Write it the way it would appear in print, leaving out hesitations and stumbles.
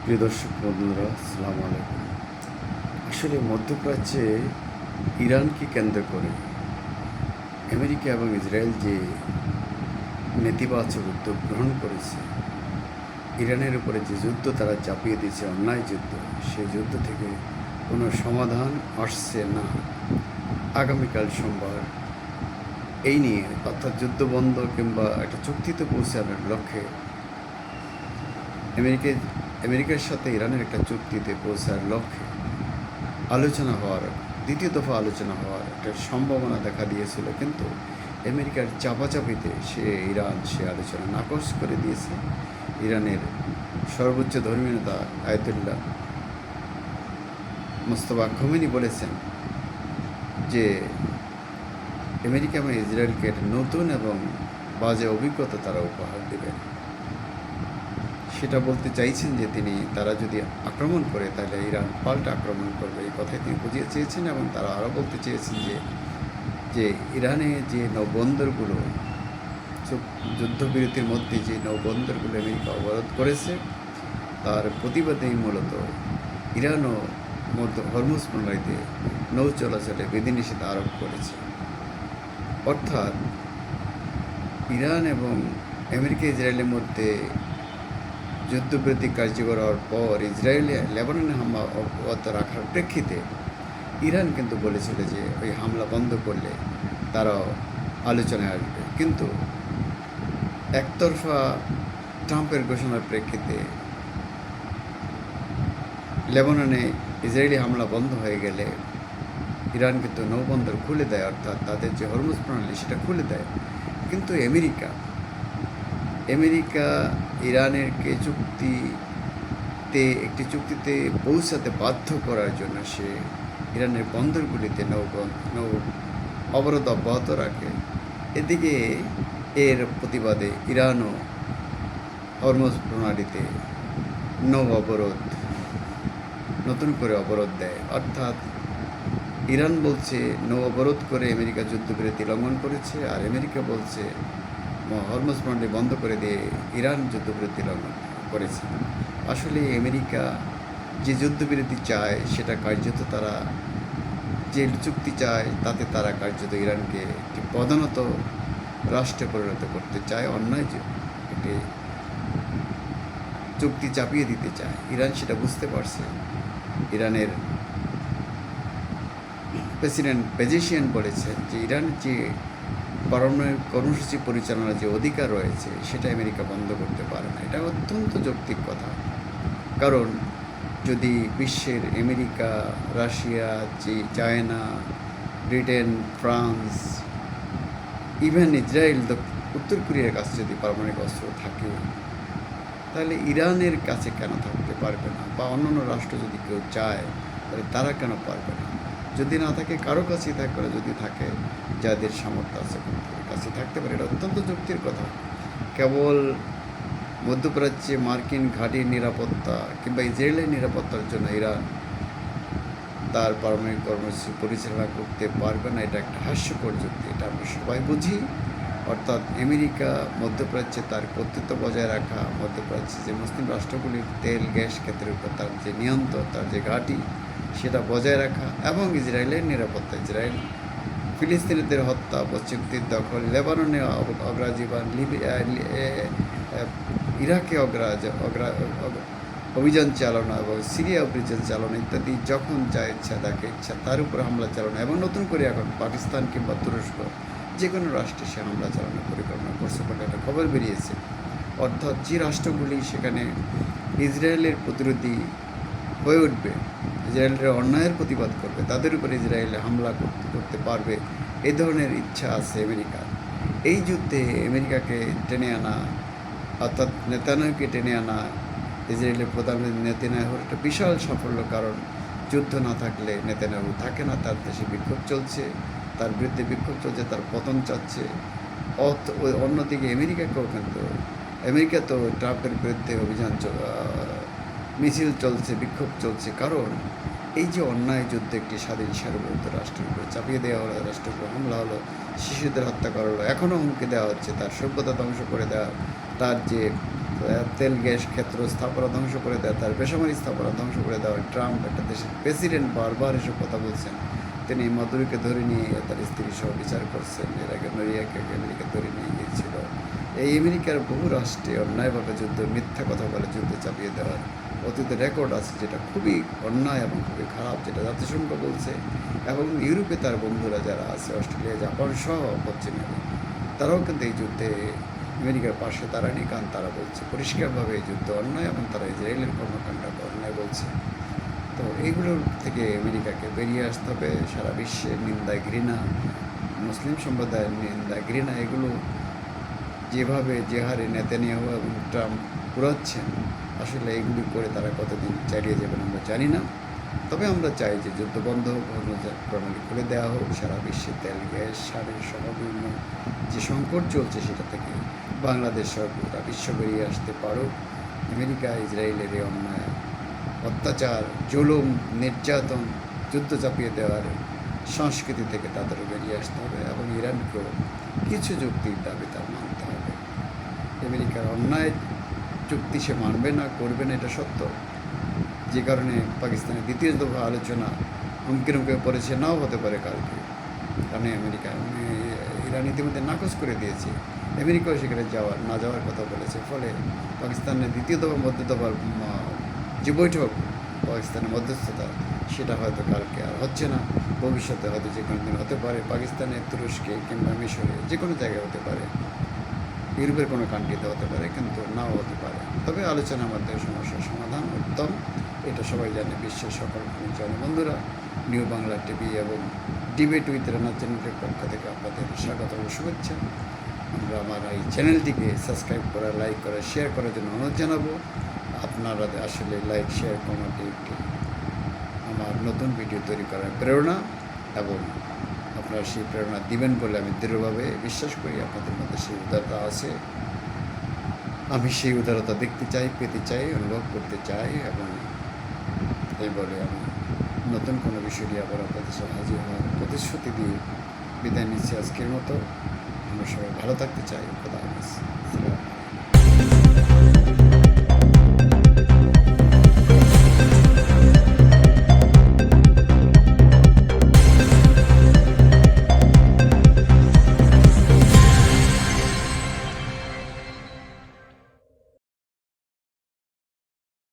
প্রিয় দর্শক বন্ধুরা, আসসালামু আলাইকুম। আসলে মধ্যপ্রাচ্যে ইরানকে কেন্দ্র করে আমেরিকা এবং ইসরায়েল যে নেতিবাচক উদ্যোগ গ্রহণ করেছে, ইরানের উপরে যে যুদ্ধ তারা চাপিয়ে দিয়েছে, অন্যায় যুদ্ধ, সেই যুদ্ধ থেকে কোনো সমাধান আসছে না। আগামীকাল সোমবার এই নিয়ে অর্থাৎ যুদ্ধ বন্ধ কিংবা একটা চুক্তিতে পৌঁছানোর লক্ষ্যে আমেরিকার সাথে ইরানের একটা চুক্তিতে পৌঁছার লক্ষ্যে আলোচনা হওয়ার, দ্বিতীয় দফা আলোচনা হওয়ার একটা সম্ভাবনা দেখা দিয়েছিল, কিন্তু আমেরিকার চাপাচাপিতে সে আলোচনা নাকচ করে দিয়েছে। ইরানের সর্বোচ্চ ধর্মীয় নেতা আয়াতুল্লাহ মোস্তফা খোমেনি বলেছেন যে আমেরিকা এবং ইসরায়েলকে একটা নতুন এবং বাজে অভিজ্ঞতা তারা উপহার দেবেন। সেটা বলতে চাইছেন যে তারা যদি আক্রমণ করে তাহলে ইরান পাল্টা আক্রমণ করবে, এই কথাই তিনি বুঝিয়ে চেয়েছেন। এবং তারা আরও বলতে চেয়েছেন যে ইরানে যে নৌবন্দরগুলো যুদ্ধবিরতির মধ্যে যে নৌবন্দরগুলো আমেরিকা অবরোধ করেছে, তার প্রতিবাদেই মূলত ইরানও হরমুজ প্রণালীতে নৌ চলাচলে বিধিনিষেধ আরোপ করেছে। অর্থাৎ ইরান এবং আমেরিকা ইসরায়েলের মধ্যে যুদ্ধবিরতি কার্যকর হওয়ার পর ইসরায়েলে লেবাননে হামলা অব্যাহত রাখার প্রেক্ষিতে ইরান কিন্তু বলেছিল যে ওই হামলা বন্ধ করলে তারাও আলোচনায় আসবে, কিন্তু একতরফা ট্রাম্পের ঘোষণার প্রেক্ষিতে লেবাননে ইসরায়েলি হামলা বন্ধ হয়ে গেলে ইরান কিন্তু নৌবন্দর খুলে দেয়, অর্থাৎ তাদের যে হরমুজ প্রণালী সেটা খুলে দেয়। কিন্তু আমেরিকা ইরানেরকে একটি চুক্তিতে পৌঁছাতে বাধ্য করার জন্য সে ইরানের বন্দরগুলিতে নৌ অবরোধ অব্যাহত রাখে। এদিকে এর প্রতিবাদে ইরানও হরমুজ প্রণালীতে নতুন করে অবরোধ দেয়। অর্থাৎ ইরান বলছে নৌ অবরোধ করে আমেরিকা যুদ্ধবিরতি লঙ্ঘন করেছে, আর আমেরিকা বলছে হরমুজ প্রণালী বন্ধ করে দিয়ে ইরান যুদ্ধবিরতি লঙ্ঘন করেছে। আসলে আমেরিকা যে যুদ্ধবিরতি চায় সেটা কার্যত তারা, যে চুক্তি চায় তাতে তারা কার্যত ইরানকে একটি প্রধানত রাষ্ট্রে পরিণত করতে চায়, অন্যায় একটি চুক্তি চাপিয়ে দিতে চায়। ইরান সেটা বুঝতে পারছে। ইরানের প্রেসিডেন্ট পেজেশিয়ান বলেছেন যে ইরান যে পারমাণবিক কর্মসূচি পরিচালনার যে অধিকার রয়েছে সেটা আমেরিকা বন্ধ করতে পারে না। এটা অত্যন্ত যৌক্তিক কথা, কারণ যদি বিশ্বের America, Russia, China, Britain, France, even Israel, উত্তর কোরিয়ার কাছে যদি পারমাণবিক অস্ত্র থাকে, তাহলে ইরানের কাছে কেন থাকতে পারবে না? বা অন্যান্য রাষ্ট্র যদি কেউ চায় তাহলে তারা কেন পারবে না? যদি না থাকে কারো কাছেই থাকবে না, যদি থাকে যাদের সামর্থ্য আছে কাছে থাকতে পারে। এটা অত্যন্ত যুক্তির কথা। কেবল মধ্যপ্রাচ্যে মার্কিন ঘাঁটির নিরাপত্তা কিংবা ইসরায়েলের নিরাপত্তার জন্য ইরান তার পারমাণবিক কর্মসূচি পরিচালনা করতে পারবে না, এটা একটা হাস্যকর যুক্তি। এটা আমরা সবাই বুঝি। অর্থাৎ আমেরিকা মধ্যপ্রাচ্যে তার কর্তৃত্ব বজায় রাখা, মধ্যপ্রাচ্যে যে মুসলিম রাষ্ট্রগুলির তেল গ্যাস ক্ষেত্রের উপর তার যে নিয়ন্ত্রণ, তার যে ঘাঁটি, সেটা বজায় রাখা, এবং ইসরায়েলের নিরাপত্তা, ইসরায়েল ফিলিস্তিনিদের হত্যা, পশ্চিমতীর দখল, লেবাননে অগ্রাজীবন, ইরাকে অভিযান চালানো এবং সিরিয়া অভিযান চালানো ইত্যাদি, যখন যা ইচ্ছা তাকে ইচ্ছা তার উপর হামলা চালানো, এবং নতুন করে এখন পাকিস্তান কিংবা তুরস্ক যে কোনো রাষ্ট্রে সে হামলা চালানোর পরিকল্পনা করছে বলে একটা খবর বেরিয়েছে। অর্থাৎ যে রাষ্ট্রগুলি সেখানে ইসরায়েলের প্রতিরোধী হয়ে উঠবে, ইসরায়েলের অন্যায়ের প্রতিবাদ করবে, তাদের উপর ইসরায়েলে হামলা করতে পারবে, এই ধরনের ইচ্ছা আছে আমেরিকার। এই যুদ্ধে আমেরিকাকে টেনে আনা, অর্থাৎ নেতানিয়াহুকে টেনে আনা, ইসরায়েলের প্রধানমন্ত্রী নেতানিয়াহুর একটা বিশাল সাফল্য। কারণ যুদ্ধ না থাকলে নেতানিয়াহু থাকে না, তার দেশে বিক্ষোভ চলছে, তার বিরুদ্ধে বিক্ষোভ চলছে, তার পতন চাচ্ছে। অন্যদিকে আমেরিকা তো ট্রাম্পের বিরুদ্ধে মিছিল চলছে, বিক্ষোভ চলছে। কারণ এই যে অন্যায় যুদ্ধে একটি স্বাধীন সার্বভৌম রাষ্ট্রের উপরে চাপিয়ে দেওয়া হলো, রাষ্ট্রের উপর হামলা হলো, শিশুদের হত্যা করা হলো, এখনও হুমকি দেওয়া হচ্ছে তার সভ্যতা ধ্বংস করে দেওয়া, তার যে তেল গ্যাস ক্ষেত্র স্থাপনা ধ্বংস করে দেওয়া, তার বেসামরিক স্থাপনা ধ্বংস করে দেওয়া, ট্রাম্প একটা দেশের প্রেসিডেন্ট বারবার এসব কথা বলছেন। তিনি মাদুরিকে ধরে নিয়ে তার স্ত্রী সহ বিচার করছেন। এর আগে নরিয়াকে আমেরিকা ধরে নিয়ে গিয়েছিল। এই আমেরিকার বহু রাষ্ট্রে অন্যায়ভাবে যুদ্ধ, মিথ্যা কথা বলে যুদ্ধ চাপিয়ে দেওয়ার অতীত রেকর্ড আছে, যেটা খুবই অন্যায় এবং খুবই খারাপ, যেটা জাতিসংঘ বলছে। এবং ইউরোপে তার বন্ধুরা যারা আছে, অস্ট্রেলিয়া, জাপান সহ পশ্চিমে, তারাও কিন্তু এই যুদ্ধে আমেরিকার পাশে দাঁড়ায়নি, কারণ তারা বলছে পরিষ্কারভাবে এই যুদ্ধ অন্যায় এবং তারা ইসরায়েলের কর্মকাণ্ডকে অন্যায় বলছে। তো এইগুলোর থেকে আমেরিকাকে বেরিয়ে আসতে হবে। সারা বিশ্বের নিন্দা, ঘৃণা, মুসলিম সম্প্রদায়ের নিন্দা, ঘৃণা, এগুলো যেভাবে যে হারে নেতানিয়াহু এবং ট্রাম্প কুড়াচ্ছেন, আসলে এগুলি করে তারা কতদিন চালিয়ে যাবেন আমরা জানি না। তবে আমরা চাই যে যুদ্ধ বন্ধ হোক, প্রণালী খুলে দেওয়া হোক, সারা বিশ্বে তেল, গ্যাস, সারের সহ বিভিন্ন যে সংকট চলছে সেটা থেকে বাংলাদেশ সহ গোটা বিশ্ব বেরিয়ে আসতে পারুক। আমেরিকা ইসরায়েলের এই অন্যায়, অত্যাচার, জুলুম, নির্যাতন, যুদ্ধ চাপিয়ে দেওয়ার সংস্কৃতি থেকে তাদেরও বেরিয়ে আসতে হবে এবং ইরানকেও কিছু যুক্তির দাবি তার মানতে হবে। আমেরিকার অন্যায় চুক্তি সে মানবে না, করবে না, এটা সত্য। যে কারণে পাকিস্তানের দ্বিতীয় দফা আলোচনা হুমকির মুখে পড়েছে, নাও হতে পারে কালকে, কারণ ইরান ইতিমধ্যে নাকচ করে দিয়েছে। আমেরিকাও সেখানে না যাওয়ার কথা বলেছে। ফলে পাকিস্তানের দ্বিতীয় দফা মধ্য দফার যে বৈঠক, পাকিস্তানের মধ্যস্থতা, সেটা হয়তো কালকে আর হচ্ছে না, ভবিষ্যতে হয়তো যে কোনো দিন হতে পারে। পাকিস্তানের, তুরস্কে কিংবা মিশরে যে কোনো জায়গায় হতে পারে, ইউরোপের কোনো কান্ট্রিতে হতে পারে, কিন্তু নাও হতে পারে। তবে আলোচনার মাধ্যমে সমস্যার সমাধান উত্তম, এটা সবাই জানে, বিশ্বের সকল মানুষ জানে। বন্ধুরা, নিউ বাংলা টিভি এবং ডিবেট উইথ রানা চ্যানেলের পক্ষ থেকে আপনাদের স্বাগত ও শুভেচ্ছা। আমরা আমার এই চ্যানেলটিকে সাবস্ক্রাইব করা, লাইক করা, শেয়ার করার জন্য অনুরোধ জানাবো। আপনারা আসলে লাইক, শেয়ার, কমেন্ট একটি আমার নতুন ভিডিও তৈরি করার প্রেরণা, এবং আপনারা সেই প্রেরণা দিবেন বলে আমি দৃঢ়ভাবে বিশ্বাস করি। আপনাদের মধ্যে সেই উদারতা আছে, আমি সেই উদারতা দেখতে চাই, পেতে চাই, অনুভব করতে চাই, এবং এই বলে আমি নতুন কোনো বিষয় নিয়ে আবার আপনাদের সাথে হাজির হওয়ার প্রতিশ্রুতি দিয়ে বিদায় নিচ্ছি আজকের মতো। আমরা সবাই ভালো থাকতে চাই। খোদা হাফেজ।